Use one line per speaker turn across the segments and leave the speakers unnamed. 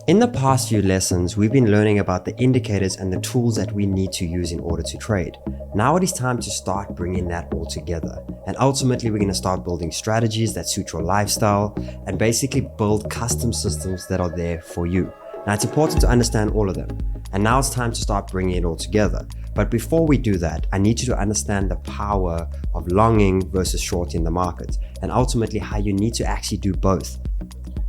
In the past few lessons, we've been learning about the indicators and the tools that we need to use in order to trade. Now it is time to start bringing that all together. And ultimately, we're going to start building strategies that suit your lifestyle and basically build custom systems that are there for you. Now, it's important to understand all of them. And now it's time to start bringing it all together. But before we do that, I need you to understand the power of longing versus shorting the market, and ultimately how you need to actually do both.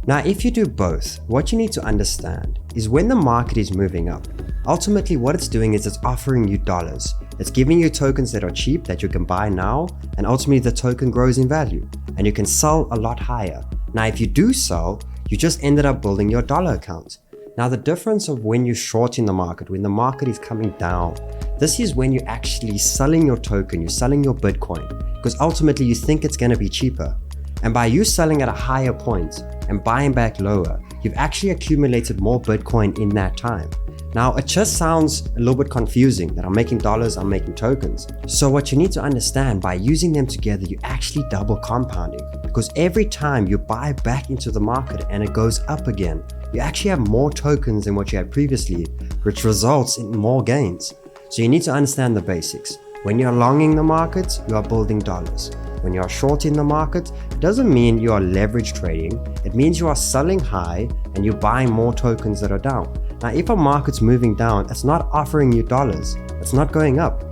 Now, if you do both, what you need to understand is when the market is moving up, ultimately what it's doing is it's offering you dollars. It's giving you tokens that are cheap that you can buy now, and ultimately the token grows in value and you can sell a lot higher. Now, if you do sell, you just ended up building your dollar account. Now, the difference of when you're shorting the market, when the market is coming down, this is when you're actually selling your token, you're selling your Bitcoin, because ultimately you think it's going to be cheaper. And by you selling at a higher point and buying back lower, you've actually accumulated more Bitcoin in that time. Now, it just sounds a little bit confusing that I'm making dollars, I'm making tokens. So what you need to understand, by using them together, you actually double compounding, because every time you buy back into the market and it goes up again, you actually have more tokens than what you had previously, which results in more gains. So you need to understand the basics. When you're longing the market, you are building dollars. When you are shorting the market, it doesn't mean you are leverage trading. It means you are selling high and you're buying more tokens that are down. Now, if a market's moving down, it's not offering you dollars. It's not going up.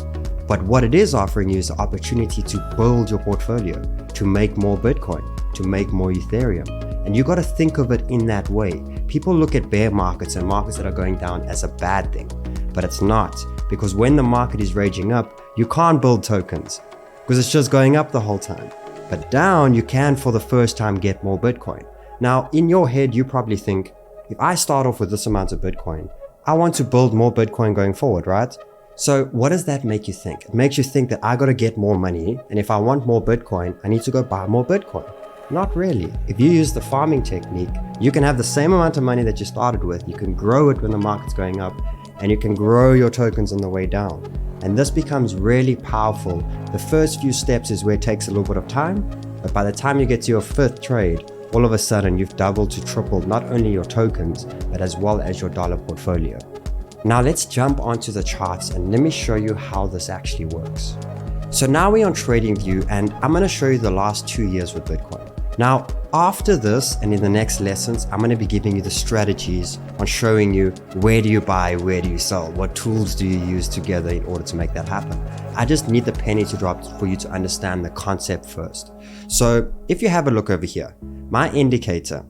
But what it is offering you is the opportunity to build your portfolio, to make more Bitcoin, to make more Ethereum. And you got to think of it in that way. People look at bear markets and markets that are going down as a bad thing, but it's not, because when the market is raging up, you can't build tokens because it's just going up the whole time. But down, you can for the first time get more Bitcoin. Now, in your head, you probably think, if I start off with this amount of Bitcoin, I want to build more Bitcoin going forward, right? So what does that make you think? It makes you think that I got to get more money, and if I want more Bitcoin, I need to go buy more Bitcoin. Not really. If you use the farming technique, you can have the same amount of money that you started with, you can grow it when the market's going up, and you can grow your tokens on the way down. And this becomes really powerful. The first few steps is where it takes a little bit of time, but by the time you get to your fifth trade, all of a sudden you've doubled to tripled not only your tokens, but as well as your dollar portfolio. Now let's jump onto the charts and let me show you how this actually works. So now we're on TradingView and I'm going to show you the last 2 years with Bitcoin. Now, after this and in the next lessons, I'm going to be giving you the strategies on showing you where do you buy, where do you sell, what tools do you use together in order to make that happen. I just need the penny to drop for you to understand the concept first. So if you have a look over here, my indicator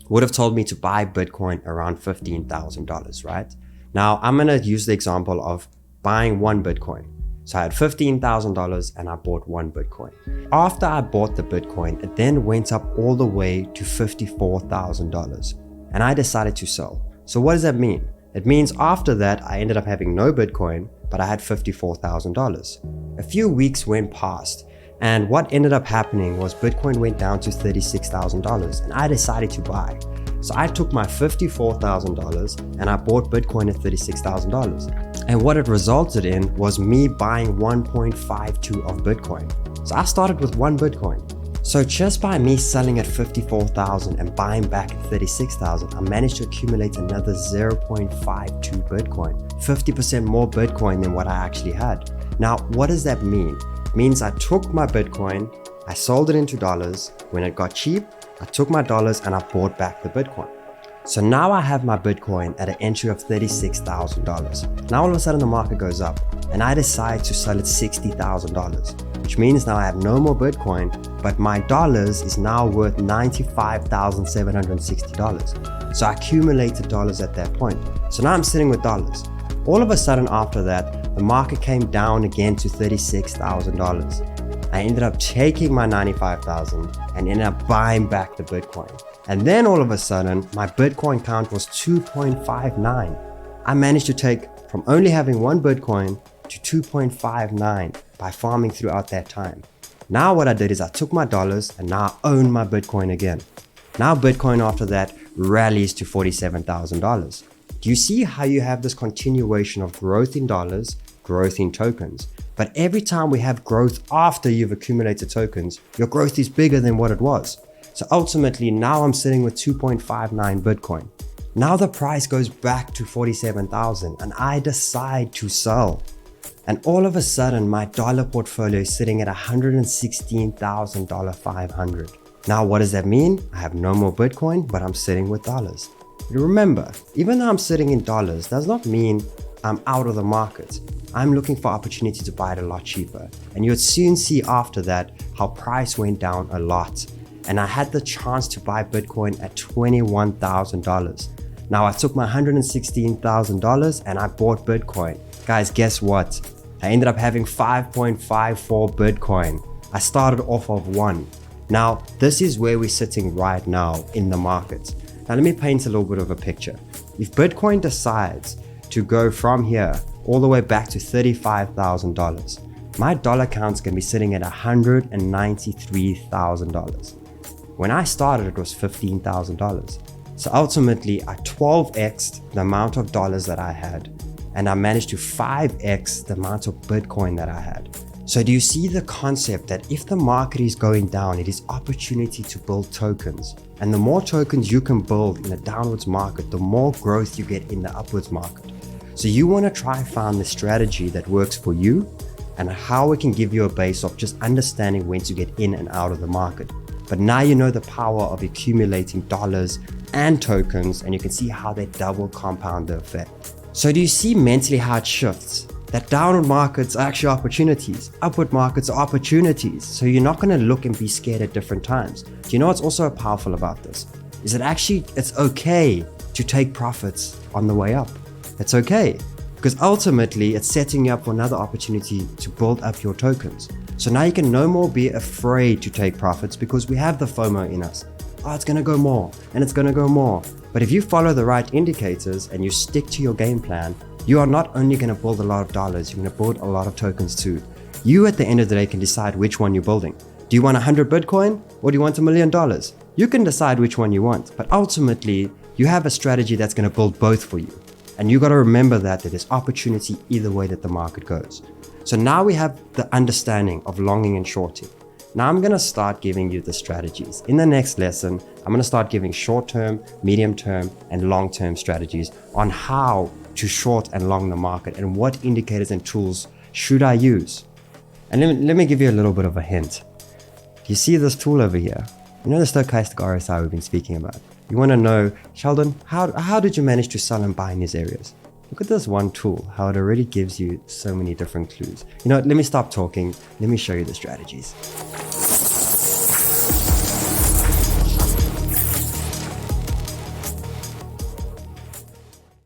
would have told me to buy Bitcoin around $15,000, right? Now I'm going to use the example of buying one Bitcoin. So I had $15,000 and I bought one Bitcoin. After I bought the Bitcoin, it then went up all the way to $54,000 and I decided to sell. So what does that mean? It means after that, I ended up having no Bitcoin, but I had $54,000. A few weeks went past and what ended up happening was Bitcoin went down to $36,000 and I decided to buy. So I took my $54,000 and I bought Bitcoin at $36,000. And what it resulted in was me buying 1.52 of Bitcoin. So I started with one Bitcoin. So just by me selling at $54,000 and buying back at $36,000, I managed to accumulate another 0.52 Bitcoin, 50% more Bitcoin than what I actually had. Now, what does that mean? It means I took my Bitcoin, I sold it into dollars. When it got cheap, I took my dollars and I bought back the Bitcoin. So now I have my Bitcoin at an entry of $36,000. Now all of a sudden the market goes up and I decide to sell it $60,000, which means now I have no more Bitcoin, but my dollars is now worth $95,760. So I accumulated dollars at that point. So now I'm sitting with dollars. All of a sudden after that, the market came down again to $36,000. I ended up taking my $95,000 and ended up buying back the Bitcoin. And then all of a sudden, my Bitcoin count was 2.59. I managed to take from only having one Bitcoin to 2.59 by farming throughout that time. Now what I did is I took my dollars and now I own my Bitcoin again. Now Bitcoin after that rallies to $47,000. Do you see how you have this continuation of growth in dollars, growth in tokens? But every time we have growth after you've accumulated tokens, your growth is bigger than what it was. So ultimately now I'm sitting with 2.59 Bitcoin. Now the price goes back to 47,000 and I decide to sell. And all of a sudden, my dollar portfolio is sitting at $116,500. Now, what does that mean? I have no more Bitcoin, but I'm sitting with dollars. But remember, even though I'm sitting in dollars, does not mean I'm out of the market. I'm looking for opportunity to buy it a lot cheaper. And you'll soon see after that how price went down a lot. And I had the chance to buy Bitcoin at $21,000. Now I took my $116,000 and I bought Bitcoin. Guys, guess what? I ended up having 5.54 Bitcoin. I started off of 1. Now, this is where we're sitting right now in the market. Now, let me paint a little bit of a picture. If Bitcoin decides to go from here all the way back to $35,000, my dollar count's gonna be sitting at $193,000. When I started, it was $15,000. So ultimately, I 12x'd the amount of dollars that I had, and I managed to 5x the amount of Bitcoin that I had. So do you see the concept that if the market is going down, it is opportunity to build tokens. And the more tokens you can build in a downwards market, the more growth you get in the upwards market. So you want to try and find the strategy that works for you and how it can give you a base of just understanding when to get in and out of the market. But now you know the power of accumulating dollars and tokens, and you can see how they double compound the effect. So do you see mentally how it shifts? That downward markets are actually opportunities. Upward markets are opportunities. So you're not going to look and be scared at different times. Do you know what's also powerful about this? Is that actually it's okay to take profits on the way up. It's okay. Because ultimately it's setting you up for another opportunity to build up your tokens. So now you can no more be afraid to take profits because we have the FOMO in us. Oh, it's going to go more and it's going to go more. But if you follow the right indicators and you stick to your game plan, you are not only going to build a lot of dollars, you're going to build a lot of tokens too. You at the end of the day can decide which one you're building. Do you want 100 Bitcoin or do you want $1 million? You can decide which one you want, but ultimately you have a strategy that's going to build both for you. And you got to remember that there's opportunity either way that the market goes. So now we have the understanding of longing and shorting. Now I'm going to start giving you the strategies. In the next lesson, I'm going to start giving short-term, medium-term, and long-term strategies on how to short and long the market and what indicators and tools should I use. And let me give you a little bit of a hint. Do you see this tool over here? You know the stochastic RSI we've been speaking about? You want to know, Sheldon, how did you manage to sell and buy in these areas? Look at this one tool, how it already gives you so many different clues. You know what, let me stop talking. Let me show you the strategies.